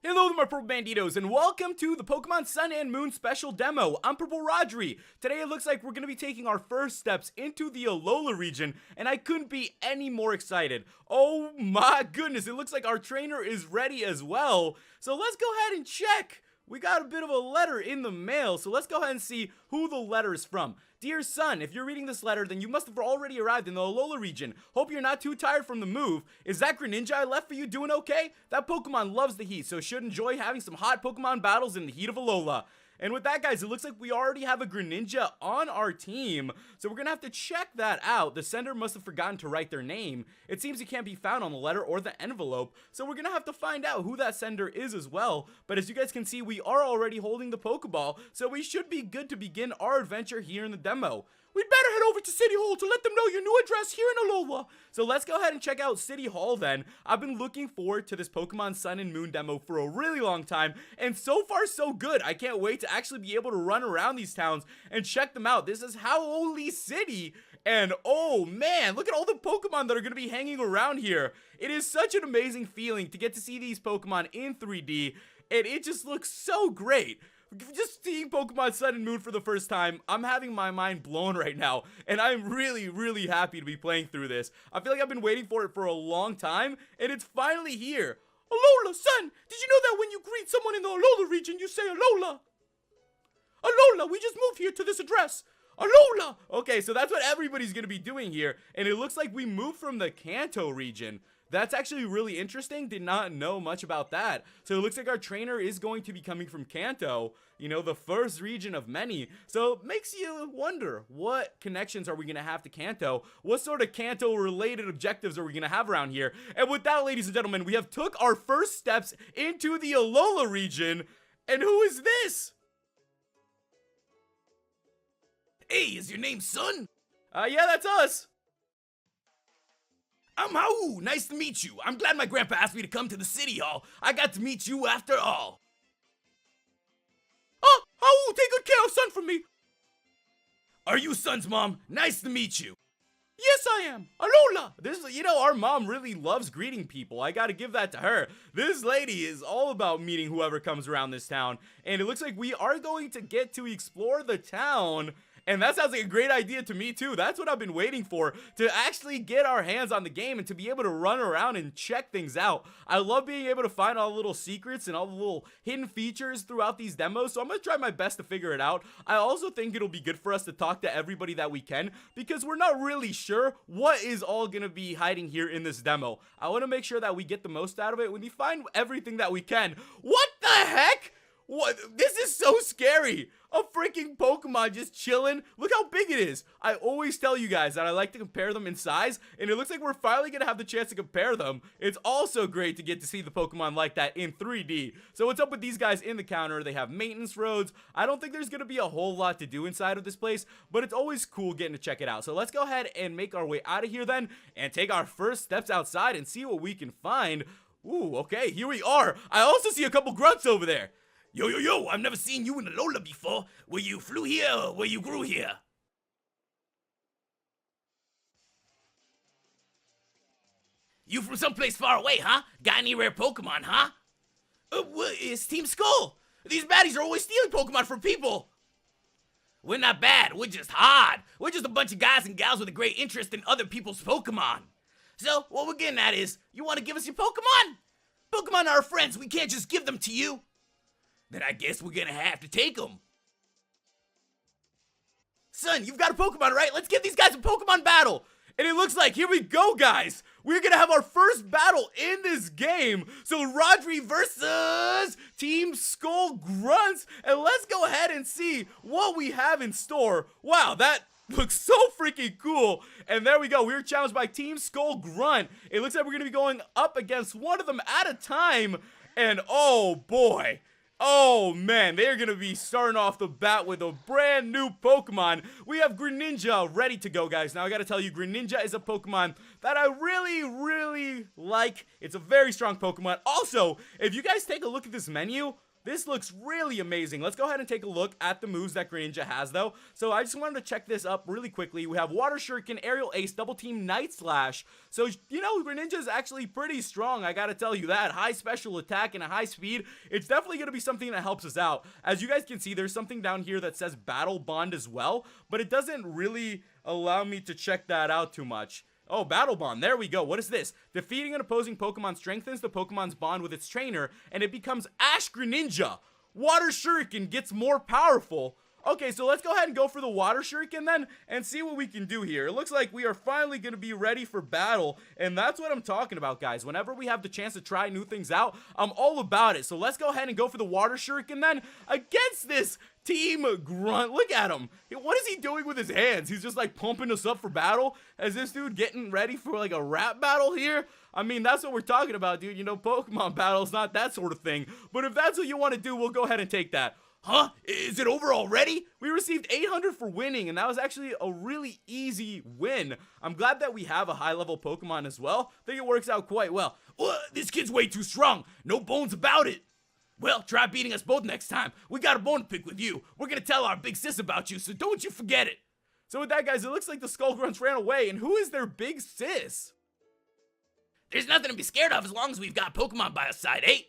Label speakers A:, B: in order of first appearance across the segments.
A: Hello there my Purple Banditos, and welcome to the Pokemon Sun and Moon special demo. I'm PurpleRodri. Today it looks like we're going to be taking our first steps into the Alola region, and I couldn't be any more excited. Oh my goodness, it looks like our trainer is ready as well. So let's go ahead and check. We got a bit of a letter in the mail, so let's go ahead and see who the letter is from. Dear Sun, if you're reading this letter, then you must have already arrived in the Alola region. Hope you're not too tired from the move. Is that Greninja I left for you doing okay? That Pokemon loves the heat, so should enjoy having some hot Pokemon battles in the heat of Alola. And with that, guys, it looks like we already have a Greninja on our team, so we're gonna have to check that out. The sender must have forgotten to write their name. It seems it can't be found on the letter or the envelope, so we're gonna have to find out who that sender is as well. But as you guys can see, we are already holding the Pokeball, so we should be good to begin our adventure here in the demo. We'd better head over to City Hall to let them know your new address here in Alola. So let's go ahead and check out City Hall then. I've been looking forward to this Pokemon Sun and Moon demo for a really long time, and so far so good. I can't wait to actually be able to run around these towns and check them out. This is Howley City, and oh man, look at all the Pokemon that are going to be hanging around here. It is such an amazing feeling to get to see these Pokemon in 3D, and it just looks so great. Just seeing Pokemon Sun and Moon for the first time, I'm having my mind blown right now, and I'm really happy to be playing through this. I feel like I've been waiting for it for a long time, and it's finally here. Alola, Sun, did you know that when you greet someone in the Alola region, you say Alola? Alola, we just moved here to this address. Alola! Okay, so that's what everybody's gonna be doing here, and it looks like we moved from the Kanto region. That's actually really interesting. Did not know much about that. So it looks like our trainer is going to be coming from Kanto, you know, the first region of many. So it makes you wonder, what connections are we going to have to Kanto? What sort of Kanto related objectives are we going to have around here? And with that, ladies and gentlemen, we have took our first steps into the Alola region. And who is this?
B: Hey, is your name Sun?
A: Yeah, that's us.
B: I'm Hau. Nice to meet you. I'm glad my grandpa asked me to come to the city hall. I got to meet you after all.
A: Oh, Hau, take good care of Sun for me.
B: Are you Sun's mom? Nice to meet you.
A: Yes, I am. Alola. This, you know, our mom really loves greeting people. I gotta give that to her. This lady is all about meeting whoever comes around this town. And it looks like we are going to get to explore the town. And that sounds like a great idea to me too. That's what I've been waiting for, to actually get our hands on the game and to be able to run around and check things out. I love being able to find all the little secrets and all the little hidden features throughout these demos, so I'm going to try my best to figure it out. I also think it'll be good for us to talk to everybody that we can, because we're not really sure what is all going to be hiding here in this demo. I want to make sure that we get the most out of it when we find everything that we can. What the heck? What? This is so scary. A freaking Pokemon just chilling. Look how big it is. I always tell you guys that I like to compare them in size, and it looks like we're finally going to have the chance to compare them. It's also great to get to see the Pokemon like that in 3D. So what's up with these guys in the counter? They have maintenance roads. I don't think there's going to be a whole lot to do inside of this place, but it's always cool getting to check it out. So let's go ahead and make our way out of here then, and take our first steps outside and see what we can find. Ooh, okay, here we are. I also see a couple grunts over there.
B: Yo, I've never seen you in Alola before. Were you flew here or were you grew here? You from someplace far away, huh? Got any rare Pokemon, huh? It's Team Skull. These baddies are always stealing Pokemon from people. We're not bad, we're just hard. We're just a bunch of guys and gals with a great interest in other people's Pokemon. So, what we're getting at is, you want to give us your Pokemon? Pokemon are our friends, we can't just give them to you. Then I guess we're gonna have to take them.
A: Son, you've got a Pokemon, right? Let's give these guys a Pokemon battle. And it looks like, here we go, guys. We're gonna have our first battle in this game. So Rodri versus Team Skull Grunts. And let's go ahead and see what we have in store. Wow, that looks so freaking cool. And there we go. We were challenged by Team Skull Grunt. It looks like we're gonna be going up against one of them at a time. And oh boy. Oh man, they're gonna be starting off the bat with a brand new Pokemon. We have Greninja ready to go, guys. Now I gotta tell you, Greninja is a Pokemon that I really like. It's a very strong Pokemon. Also, if you guys take a look at this menu, This looks really amazing. Let's go ahead and take a look at the moves that Greninja has, though. So I just wanted to check this up really quickly. We have Water Shuriken, Aerial Ace, Double Team, Night Slash. So, you know, Greninja is actually pretty strong, I gotta tell you that. High special attack and a high speed. It's definitely gonna be something that helps us out. As you guys can see, there's something down here that says Battle Bond as well, but it doesn't really allow me to check that out too much. Oh, Battle Bond. There we go. What is this? Defeating an opposing Pokemon strengthens the Pokemon's bond with its trainer, and it becomes Ash Greninja. Water Shuriken gets more powerful. Okay, so let's go ahead and go for the Water Shuriken then and see what we can do here. It looks like we are finally going to be ready for battle, and that's what I'm talking about, guys. Whenever we have the chance to try new things out, I'm all about it. So let's go ahead and go for the Water Shuriken then against this Team Grunt. Look at him. What is he doing with his hands? He's just like pumping us up for battle. Is this dude getting ready for like a rap battle here? I mean, that's what we're talking about, dude. You know, Pokemon battle's not that sort of thing. But if that's what you want to do, we'll go ahead and take that.
B: Huh? Is it over already?
A: We received 800 for winning, and that was actually a really easy win. I'm glad that we have a high-level Pokemon as well. I think it works out quite well.
B: This kid's way too strong. No bones about it. Well, try beating us both next time. We got a bone to pick with you. We're gonna tell our big sis about you, so don't you forget it.
A: So with that, guys, it looks like the Skull Grunts ran away, and who is their big sis?
B: There's nothing to be scared of as long as we've got Pokemon by our side, eh?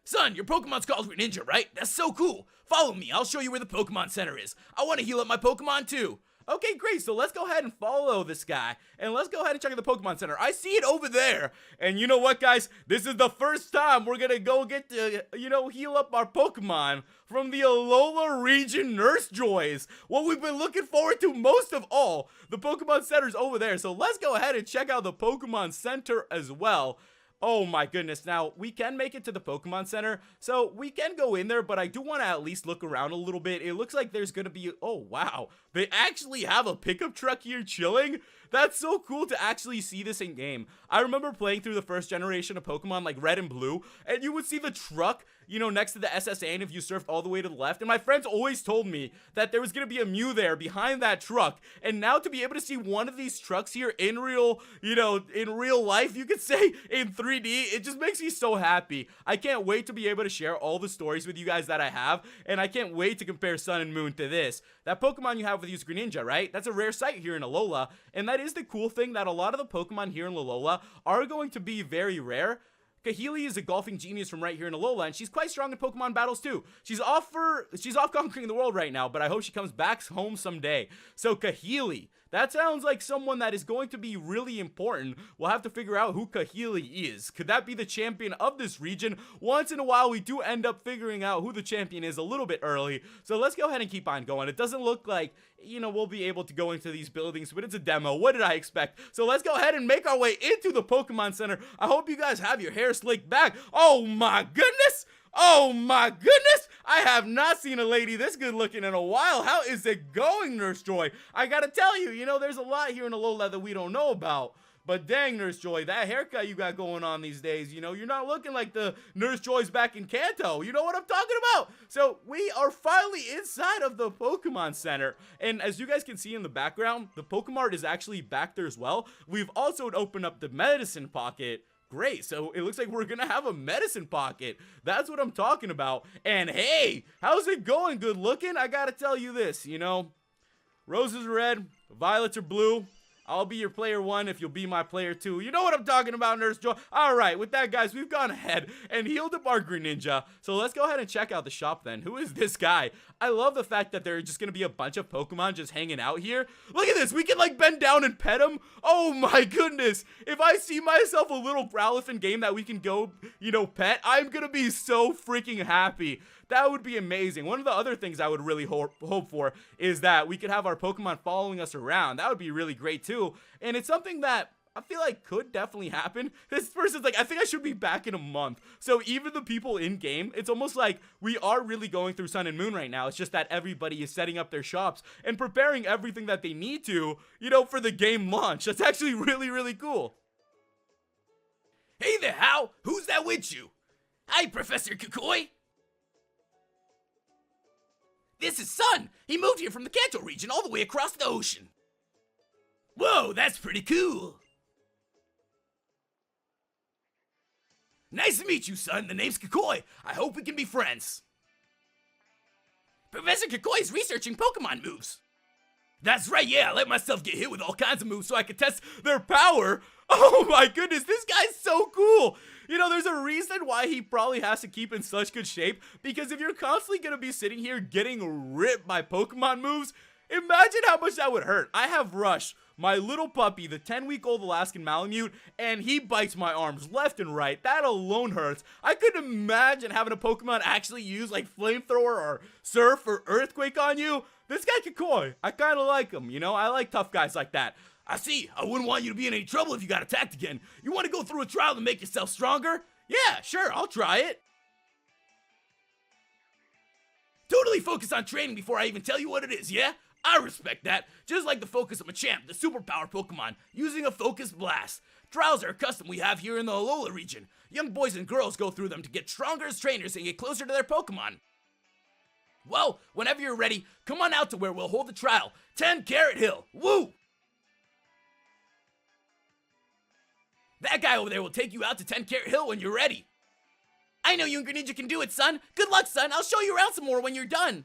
B: Son, your Pokemon's called Greninja, right? That's so cool. Follow me, I'll show you where the Pokemon Center is. I want to heal up my Pokemon too.
A: Okay, great. So let's go ahead and follow this guy, and let's go ahead and check out the Pokemon Center. I see it over there. And you know what, guys? This is the first time we're gonna go get to, heal up our Pokemon from the Alola region Nurse Joys. What we've been looking forward to most of all. The Pokemon Center's over there. So let's go ahead and check out the Pokemon Center as well. Oh my goodness, now we can make it to the Pokemon Center, so we can go in there, but I do want to at least look around a little bit. It looks like there's gonna be, oh wow, they actually have a pickup truck here chilling. That's so cool to actually see this in game. I remember playing through the first generation of Pokemon like Red and Blue, and you would see the truck, next to the SSA, and if you surfed all the way to the left, and my friends always told me that there was gonna be a Mew there behind that truck, and now to be able to see one of these trucks here in real, in real life, you could say, in 3D, it just makes me so happy. I can't wait to be able to share all the stories with you guys that I have, and I can't wait to compare Sun and Moon to this. That Pokemon you have with you is Greninja, right? That's a rare sight here in Alola, and that is the cool thing that a lot of the Pokemon here in Alola are going to be very rare. Kahili is a golfing genius from right here in Alola, and she's quite strong in Pokemon battles too. She's off conquering the world right now, but I hope she comes back home someday. So Kahili, that sounds like someone that is going to be really important. We'll have to figure out who Kahili is. Could that be the champion of this region? Once in a while, we do end up figuring out who the champion is a little bit early. So let's go ahead and keep on going. It doesn't look like, we'll be able to go into these buildings, but it's a demo. What did I expect? So let's go ahead and make our way into the Pokemon Center. I hope you guys have your hair slicked back. Oh my goodness! Oh my goodness! I have not seen a lady this good looking in a while. How is it going, Nurse Joy? I gotta tell you, there's a lot here in Alola that we don't know about. But dang, Nurse Joy, that haircut you got going on these days, you're not looking like the Nurse Joys back in Kanto. You know what I'm talking about? So we are finally inside of the Pokemon Center. And as you guys can see in the background, the Pokemart is actually back there as well. We've also opened up the medicine pocket. Great, so it looks like we're gonna have a medicine pocket. That's what I'm talking about. And hey, how's it going, good looking? I gotta tell you this, roses are red, violets are blue. I'll be your player 1 if you'll be my player 2. You know what I'm talking about, Nurse Joy. Alright, with that, guys, we've gone ahead and healed up our Greninja. So let's go ahead and check out the shop then. Who is this guy? I love the fact that there are just going to be a bunch of Pokemon just hanging out here. Look at this. We can, bend down and pet him. Oh, my goodness. If I see myself a little Growlithe game that we can go, pet, I'm going to be so freaking happy. That would be amazing. One of the other things I would really hope for is that we could have our Pokemon following us around. That would be really great too. And it's something that I feel like could definitely happen. This person's like, I think I should be back in a month. So even the people in game, it's almost like we are really going through Sun and Moon right now. It's just that everybody is setting up their shops and preparing everything that they need to, for the game launch. That's actually really, really cool.
B: Hey there, Hal. Who's that with you? Hi, Professor Kukui. This is Sun. He moved here from the Kanto region all the way across the ocean. Whoa, that's pretty cool. Nice to meet you, son. The name's Kakoi. I hope we can be friends. Professor Kakoi is researching Pokemon moves. That's right, yeah, I let myself get hit with all kinds of moves so I could test their power. Oh my goodness, this guy's so cool. You know, there's a reason why he probably has to keep in such good shape, because if you're constantly going to be sitting here getting ripped by Pokemon moves, imagine how much that would hurt. I have Rush, my little puppy, the 10-week-old Alaskan Malamute, and he bites my arms left and right. That alone hurts. I couldn't imagine having a Pokemon actually use like Flamethrower or Surf or Earthquake on you. This guy Kakoi, I kind of like him, you know? I like tough guys like that. I see. I wouldn't want you to be in any trouble if you got attacked again. You want to go through a trial to make yourself stronger? Yeah, sure, I'll try it. Totally focus on training before I even tell you what it is, yeah? I respect that. Just like the focus of Machamp, the superpower Pokemon, using a Focus Blast. Trials are a custom we have here in the Alola region. Young boys and girls go through them to get stronger as trainers and get closer to their Pokemon. Well, whenever you're ready, come on out to where we'll hold the trial. 10 Carrot Hill. Woo! That guy over there will take you out to 10 Carrot Hill when you're ready. I know you and Greninja can do it, son. Good luck, son. I'll show you around some more when you're done.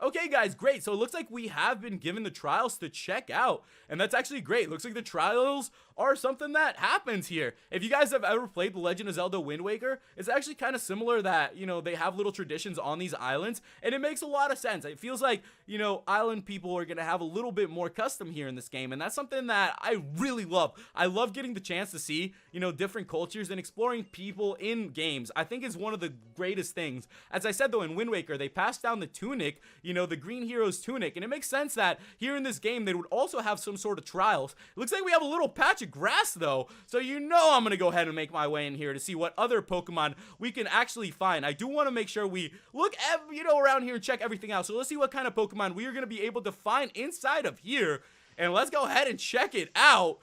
A: Okay guys, great. So it looks like we have been given the trials to check out, and that's actually great. Looks like the trials are something that happens here. If you guys have ever played The Legend of Zelda Wind Waker, it's actually kind of similar that, you know, they have little traditions on these islands, and it makes a lot of sense. It feels like, you know, island people are going to have a little bit more custom here in this game, and that's something that I really love. I love getting the chance to see, you know, different cultures and exploring people in games. I think it's one of the greatest things. As I said though, in Wind Waker, they passed down the tunic, you know, the green hero's tunic, and it makes sense that here in this game they would also have some sort of trials. It looks like we have a little patch of grass though, so you know I'm gonna go ahead and make my way in here to see what other Pokemon we can actually find. I do want to make sure we look you know, around here and check everything out. So let's see what kind of Pokemon we are gonna be able to find inside of here, and let's go ahead and check it out.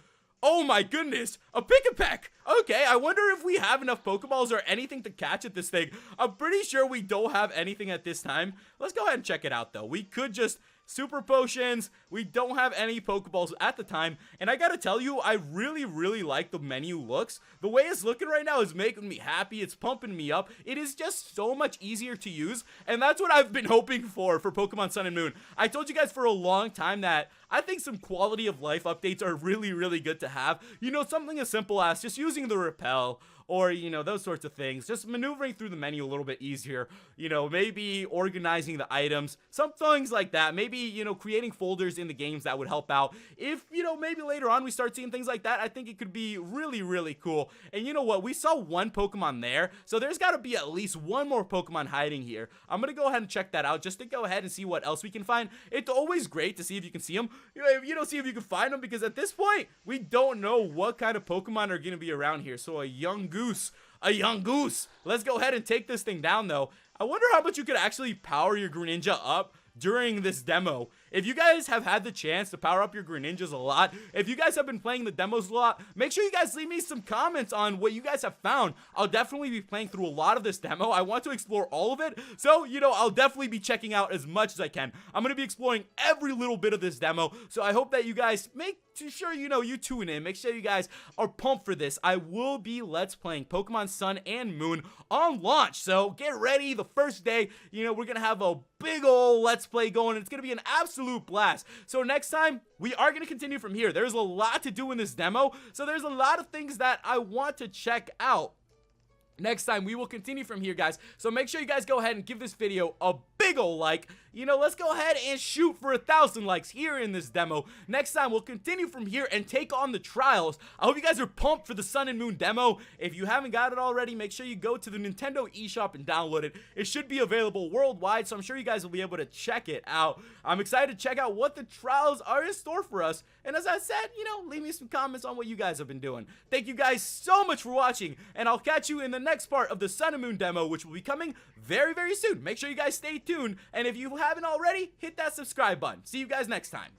A: Oh my goodness, a Pick-a-Peck. Okay, I wonder if we have enough Pokeballs or anything to catch at this thing. I'm pretty sure we don't have anything at this time. Let's go ahead and check it out though. We could just Super Potions. We don't have any Pokeballs at the time, and I gotta tell you, I really like the menu looks. The way it's looking right now is making me happy. It's pumping me up. It is just so much easier to use, and that's what I've been hoping for Pokemon Sun and Moon. I told you guys for a long time that I think some quality of life updates are really good to have. You know, something as simple as just using the repel, or, you know, those sorts of things. Just maneuvering through the menu a little bit easier. You know, maybe organizing the items. Some things like that. Maybe, you know, creating folders in the games that would help out. If, you know, maybe later on we start seeing things like that, I think it could be really cool. And you know what? We saw one Pokemon there, so there's got to be at least one more Pokemon hiding here. I'm going to go ahead and check that out just to go ahead and see what else we can find. It's always great to see if you can see them. You know, see if you can find them, because at this point, we don't know what kind of Pokemon are going to be around here. So a young goose. Let's go ahead and take this thing down though. I wonder how much you could actually power your Greninja up during this demo. If you guys have had the chance to power up your Greninjas a lot, if you guys have been playing the demos a lot, make sure you guys leave me some comments on what you guys have found. I'll definitely be playing through a lot of this demo. I want to explore all of it, so, you know, I'll definitely be checking out as much as I can. I'm going to be exploring every little bit of this demo, so I hope that you guys make sure, you know, you tune in. Make sure you guys are pumped for this. I will be Let's Playing Pokemon Sun and Moon on launch, so get ready. The first day, you know, we're going to have a big ol' Let's Play going. It's going to be an absolute blast. So next time, we are going to continue from here. There's a lot to do in this demo, so there's a lot of things that I want to check out. Next time, we will continue from here, guys. So make sure you guys go ahead and give this video a big ol' like. You know, let's go ahead and shoot for 1,000 likes here in this demo. Next time, we'll continue from here and take on the trials. I hope you guys are pumped for the Sun and Moon demo. If you haven't got it already, make sure you go to the Nintendo eShop and download it. It should be available worldwide, so I'm sure you guys will be able to check it out. I'm excited to check out what the trials are in store for us. And as I said, you know, leave me some comments on what you guys have been doing. Thank you guys so much for watching, and I'll catch you in the next part of the Sun and Moon demo, which will be coming very soon. Make sure you guys stay tuned, and if you haven't already, hit that subscribe button. See you guys next time.